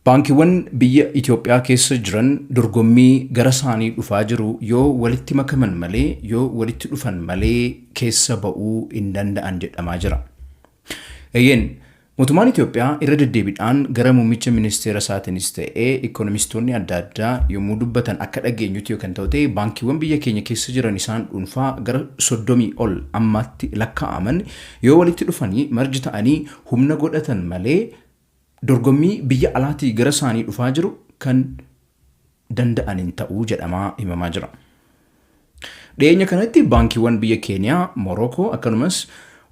Baankiiwwan biyya Ethiopiyaa keessa jiran dorgommii gara isaanii dhufaa jiru yoo walitti makaman malee yoo walitti dhufan malee keessa ba'uu hin danda'an jedhamaa jira. Mootummaan Ethiopiyaa irra deddeebiidhaan gara muummicha ministeera isaatiinis ta'ee ikoonomistoonni adda addaa yommuu dubbatan akka dhageenyutti yookaan ta'u baankiiwwan biyya keenya keessa jiran isaan dhuunfaa gara 30 ol ammaatti lakkaa'aman yoo walitti dhufanii marji ta'anii humna godhatan malee dorgommii biyya alaatii gara isaanii dhufaa jiru kan danda'an hin ta'uu jedhamaa himamaa jira. Dhiyeenya kanatti baankiiwwan biyya Keeniyaa, Morocco akkanumas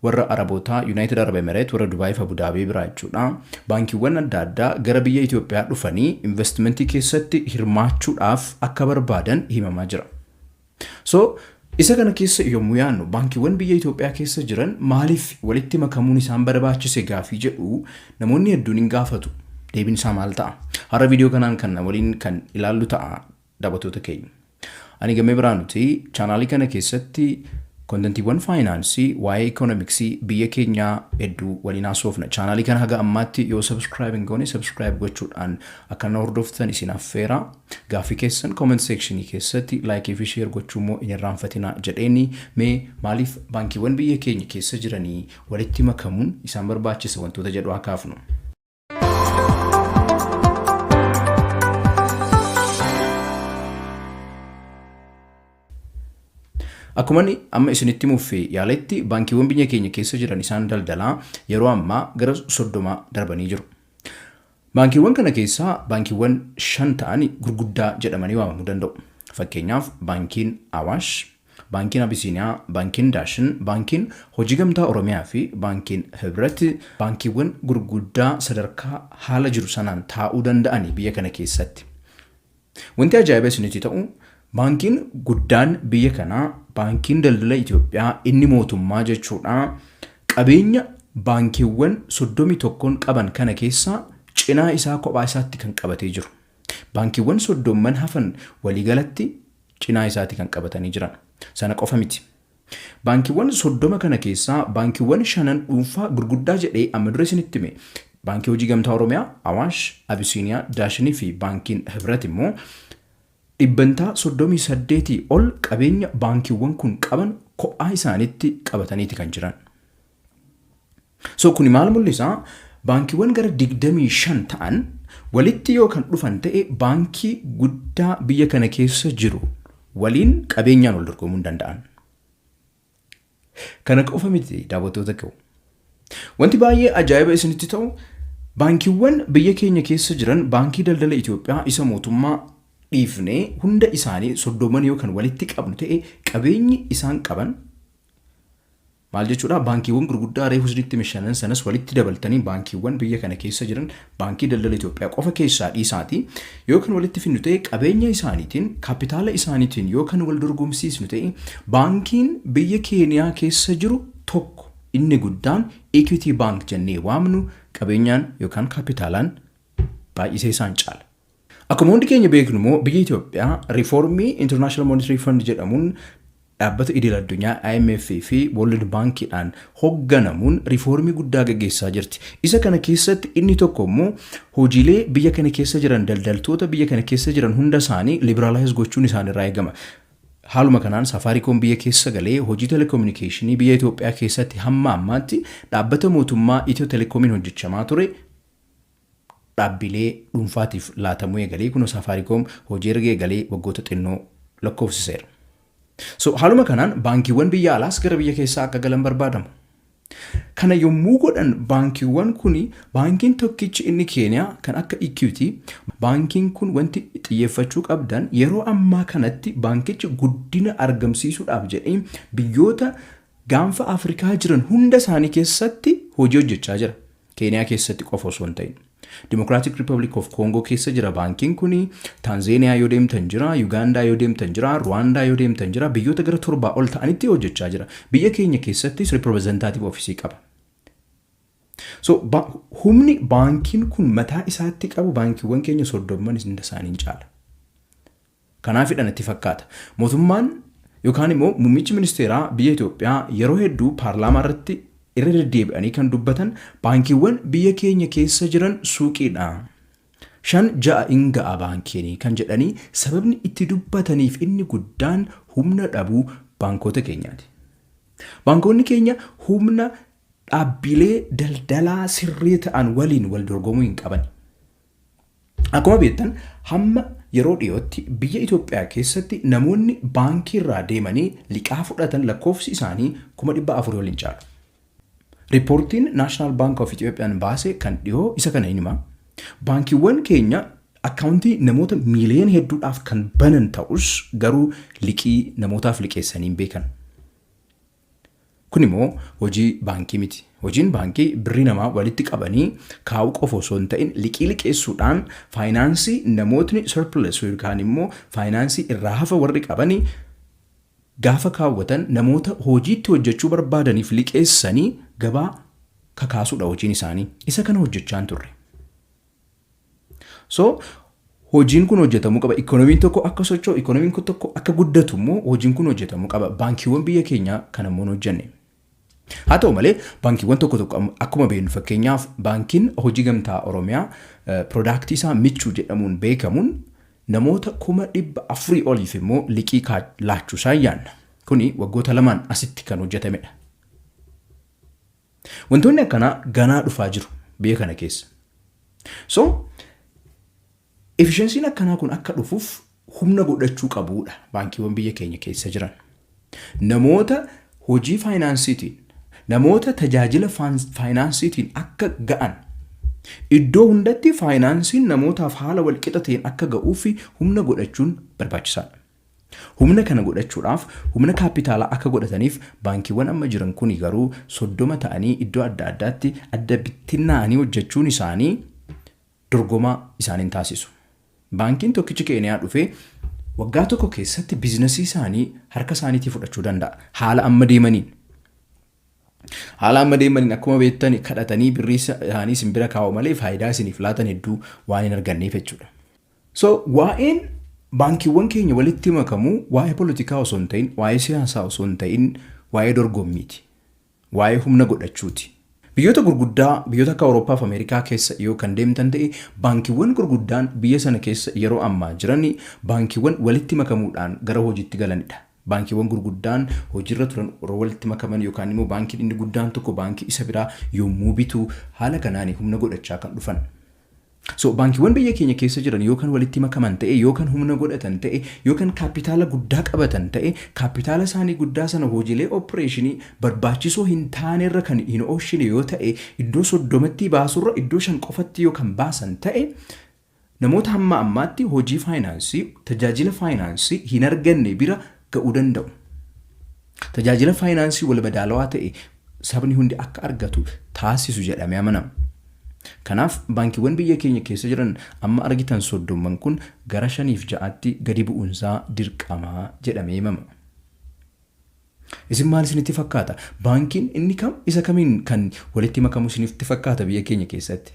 warra Araboota, United Arab Emirates, warra Dubai fi Abu Dhabi biraa jechuudha. Baankiiwwan adda addaa gara biyya Ethiopiyaa dhufanii investmentii keessatti hirmaachuudhaaf akka barbaadan himamaa jira. Isa kana keessa yommuu yaannu baankiiwwan biyya Ethiopiyaa keessa jiran maaliif walitti makamuun isaan barbaachise gaafii jedhu namoonni hedduun hin gaafatu. Deebiin isaa maal ta'a? Har'a viidiyoo kanaan kan waliin kan ilaallu ta'a daawwattoota keenya. Ani Gammee Biraanuti chaanaalii kana keessatti kontentiiwwan faayinaansii waa'ee ikoonomiksii biyya keenyaa hedduu waliin haasofna. Chaanaalii kana haga ammaatti yoo subscribe hin goone subscribe gochuudhaan akka na hordoftan isin affeera. Gaafii keessan comment sectionii keessatti like fi share gochuu immoo hin irraanfatina jedheeni mee maaliif baankiiwwan biyya keenya keessa jiranii walitti makamuun isaan barbaachisa wantoota jedhu haa kaafnu. Akkuma amma isinitti muufee yaaletti baankiiwwan biyya keenya keessa jiran isaan daldalaa yeroo ammaa gara 30 darbanii jiru. Baankiiwwan kana keessaa baankiiwwan 5 ta'anii gurguddaa jedhamanii waamamuu danda'u. Fakkeenyaaf baankiin Awaash, baankiin Abisiiniyaa, baankiin Daashin, baankiin Hojii Gamtaa Oromiyaa fi baankiin Hibrat baankiiwwan gurguddaa sadarkaa haala jiru sanaan taa'uu danda'anii biyya kana keessatti. Wanti ajaa'iba isinitti ta'u baankiin guddaan biyya kanaa baankiin daldala Ethiopiyaa inni mootummaa jechuudha. Qabeenya baankiiwwan 31 qaban kana keessaa cinaa isaa kophaa isaatti kan qabatee jiru. Baankiiwwan 30 hafan waliigalatti cinaa isaatti kan qabatanii jiran. Sana qofa miti. Baankiiwwan 30 kana keessaa baankiiwwan 5 dhuunfaa gurguddaa jedhee amma dura isinitti hime. Baankii Hojii Gamtaa Oromiyaa, Awaash, Abisiiniyaa, Daashinii fi baankiin Hibrat immoo dhibbantaa 38 ol qabeenya baankiiwwan kun qaban kophaa isaaniitti qabataniiti kan jiran. Kuni maal mul'isa? Baankiiwwan gara 25 ta'an walitti yoo kan dhufan ta'e baankii guddaa biyya kana keessa jiru waliin qabeenyaan wal dorgomuu hin danda'an. Kana qofa miti daawwattoota koo. Wanti baay'ee ajaa'iba isinitti ta'u baankiiwwan biyya keenya keessa jiran baankii daldala Ethiopiyaa isa mootummaa dhiifnee hunda isaanii 30 yoo kan walitti qabnu ta'e qabeenyi isaan qaban maal jechuudha? Baankiiwwan gurguddaa reefu isinitti mishanan sanas walitti dabaltanii baankiiwwan biyya kana keessa jiran baankii daldala Ethiopiyaa qofa keessaa dhiisaati yoo kan walitti finnu ta'e qabeenya isaaniitiin kaapitaala isaaniitiin yoo kan wal dorgomsiisnu ta'e baankiin biyya Keeniyaa keessa jiru tokko inni guddaan Equity Bank jennee waamnu qabeenyaan yookaan kaapitaalaan baay'isee isaan caala. Akkuma hundi keenya beeknu immoo biyya Ethiopiyaa Reformii International Monetary Fund jedhamuun dhaabbata idil addunyaa IMF fi World Bankidhaan hoogganamuun reformii guddaa gaggeessaa jirti. Isa kana keessatti inni tokko immoo hojiilee biyya kana keessa jiran daldaltoota biyya kana keessa jiran hunda isaanii liberalize gochuun isaanirraa eegama. Haaluma kanaan Safaricom biyya keessa galee hojii telecommunicationii biyya Ethiopiyaa keessatti hamma ammaatti dhaabbata mootummaa Ethio Telecomiin hojjechamaa ture. Dhaabbilee dhuunfaatiif laatamuu eegalee kun Safaricom hojii erga eegalee waggoota xinnoo lakkoofsiseera. Haaluma kanaan baankiiwwan biyya alaas gara biyya keessaa akka galan barbaadamu. Kana yommuu godhan baankiiwwan kuni baankiin tokkichi inni Keeniyaa kan akka Equity baankiin kun wanti xiyyeeffachuu qabdan yeroo ammaa kanatti baankichi guddina argamsiisuudhaaf jedhee biyyoota gaanfa Afrikaa jiran hunda isaanii keessatti hojii hojjechaa jira. Keeniyaa keessatti qofa osoo hin ta'in. Democratic Republic of Congo keessa jira baankiin kuni, Tanzania yoo deemtan jira, Uganda yoo deemtan jira, Rwanda yoo deemtan jira, biyyoota gara 7 ol ta'anitti hojjechaa jira. Biyya keenya keessattis representative office qaba. Humni baankiin kun mataa isaatti qabu baankiiwwan keenya 30 hunda isaaniin caala. Kanaafidha natti fakkaata. Mootummaan yookaan immoo muummichi ministeeraa biyya Itoophiyaa yeroo hedduu paarlaamaa irratti irra deddeebi'anii kan dubbatan baankiiwwan biyya keenya keessa jiran suuqiidha. shan ja'a inga'a baankiin kan jedhanii sababni itti dubbataniif inni guddaan humna dhabuu baankota keenyaati. Baankonni keenya humna dhaabbilee daldalaa sirrii ta'an waliin wal dorgomuu hin qaban. Akkuma beektan hamma yeroo dhiyootti biyya Itoophiyaa keessatti namoonni baankii irraa deemanii liqaa fudhatan lakkoofsi isaanii 400,000 waliin caalu. Riippoortiin National Bank of Ethiopian baase kan dhiyoo isa kana hima. Baankiiwwan keenya akkaawuntii namoota miiliyoona hedduudhaaf kan banan ta'us garuu liqii namootaaf liqeessanii hin beekan. Kun immoo hojii baankii miti. Hojiin baankii birrii namaa walitti qabanii kaa'uu qofa osoo hin ta'in liqii liqeessuudhaan faayinaansii namootni surplus yookaan immoo faayinaansii irraa hafa warri qabanii gaafa kaawwatan namoota hojiitti hojjechuu barbaadaniif liqeessanii gabaa kakaasuudha hojiin isaanii. Isa kana hojjechaa turre. So hojiin kun hojjetamuu qaba. Ikoonomiin tokko akka socho'u, ikoonomiin tokko akka guddatu immoo hojiin kun hojjetamuu qaba. Baankiiwwan biyya keenyaa kana immoo hojjenne. Haa ta'u malee baankiiwwan tokko akkuma beeknu fakkeenyaaf baankiin hojii gamtaa Oromiyaa piroodaaktii isaa michuu jedhamuun beekamuun namoota 400,000 oliif immoo liqii laachuu isaa yaanna. Kuni waggoota lamaan asitti kan hojjetamedha. Wantoonni akkanaa ganaa dhufaa jiru biyya kana keessa. So efficiency'n akkanaa kun akka dhufuuf humna godhachuu qabuudha baankiiwwan biyya keenya keessa jiran. Namoota hojii faayinaansiitiin, namoota tajaajila faayinaansiitiin akka ga'an, iddoo hundatti faayinaansiin namootaaf haala walqixa ta'een akka ga'uu fi humna godhachuun barbaachisaadha. Humna kana godhachuudhaaf humna kaapitaalaa akka godhataniif baankiiwwan amma jiran kuni garuu 30 ta'anii iddoo adda addaatti adda bittinnaanii hojjechuun isaanii dorgomaa isaaniin taasisu. Baankiin tokkichi Keeniyaa dhufee waggaa tokko keessatti biizinasii isaanii harka isaaniitii fudhachuu danda'a. Haala amma deemaniin akkuma beektani kadhatanii birrii isaanii simbira kaa'u malee faayidaa isiniif laatan hedduu waan hin arganneef jechuudha. So waa'een baankiiwwan keenya walitti makamuu waa'ee politikaa osoo hin ta'in, waa'ee siyaasaa osoo hin ta'in, waa'ee dorgommiiti. Waa'ee humna godhachuuti. Biyyoota gurguddaa biyyoota akka Awurooppaa fi Ameerikaa keessa yoo kan deemtan ta'e baankiiwwan gurguddaan biyya sana keessa yeroo ammaa jiran baankiiwwan walitti makamuudhaan gara hojiitti galanidha. Baankiiwwan gurguddaan hojiirra turan walitti makaman yookaan immoo baankiin inni guddaan tokko baankii isa biraa yommuu bitu haala kanaan humna godhachaa kan dhufan. So baankiiwwan biyya keenya keessa jiran yookaan walitti makaman ta'e yookaan humna godhatan ta'e yookaan kaapitaala guddaa qabatan ta'e kaapitaala isaanii guddaa sana hojiilee opereeshinii barbaachisoo hin taanerra kan hin oolchine yoo ta'e iddoo 30tti baasurra iddoo 5 qofatti yookaan baasan ta'e namoota hamma ammaatti hojii faayinaansii tajaajila faayinaansii hin arganne bira ga'uu danda'u. Tajaajila faayinaansii wal madaalawaa ta'e sabni hundi akka argatu taasisu jedhamee amanama. Kanaaf baankiiwwan biyya keenya keessa jiran amma argitan 30 kun gara 5-6tti gadi bu'uunsaa dirqamaa jedhamee himama. Isin maal isinitti fakkaata? Baankiin inni kam isa kamiin kan walitti makamu isinitti fakkaata biyya keenya keessatti?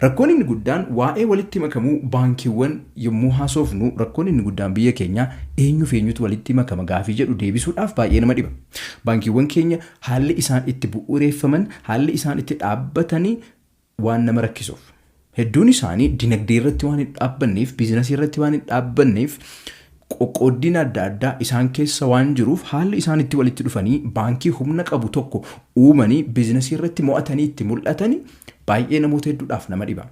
Rakkoon inni guddaan waa'ee walitti makamuu baankiiwwan yommuu haasofnu rakkoon inni guddaan biyya keenya eenyutu walitti makama gaafii jedhu deebisuudhaaf baay'ee nama dhiba. Baankiiwwan keenya haalli isaan itti bu'uureeffaman, haalli isaan itti dhaabbatanii waan nama rakkisuuf. Hedduun isaanii dinagdee irratti waan hin dhaabbanneef, biizinasii irratti waan hin dhaabbanneef, qoqqooddiin adda addaa isaan keessa waan jiruuf haalli isaan itti walitti dhufanii baankii humna qabu tokko uumanii biizinasii irratti mo'atanii itti mul'atanii baay'ee namoota hedduudhaaf nama dhiba.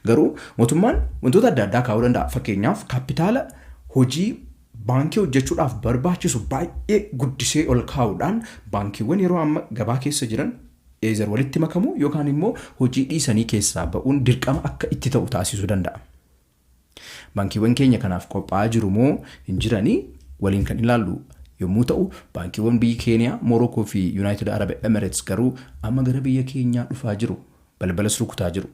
Garuu mootummaan wantoota adda addaa kaa'uu danda'a. Fakkeenyaaf kaapitaala hojii baankii hojjechuudhaaf barbaachisu baay'ee guddisee ol kaa'uudhaan baankiiwwan yeroo amma gabaa keessa jiran eezar walitti makamuu yookaan immoo hojii dhiisanii keessaa ba'uun dirqama akka itti ta'u taasisuu danda'a. Baankiiwwan keenya kanaaf qophaa'aa jiru moo hin jiranii waliin kan ilaallu yommuu ta'u baankiiwwan biyya Keeniyaa, Morookoo fi United Arab Emirates garuu amma gara biyya keenyaa dhufaa jiru. Balbalas rukutaa jiru.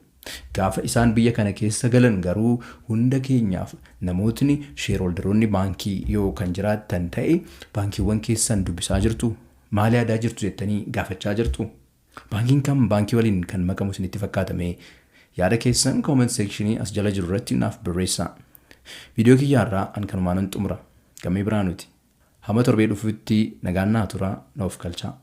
Gaafa isaan biyya kana keessa galan garuu hunda keenyaaf namootni sheerholderoonni baankii yoo kan jiraatan ta'e baankiiwwan keessan dubbisaa jirtu. Maal yaadaa jirtu jettanii gaafachaa jirtu. Baankiin kam baankii waliin kan makamu isinitti fakkaatame? Yaada keessan comment sectionii as jala jiru irratti naaf barreessaa. Viidiyoo kiyyaarraa an kanumaan xumura. Gammee biraanuti. Hamma torbee dhufutti nagaan naa turaa naaf galchaa.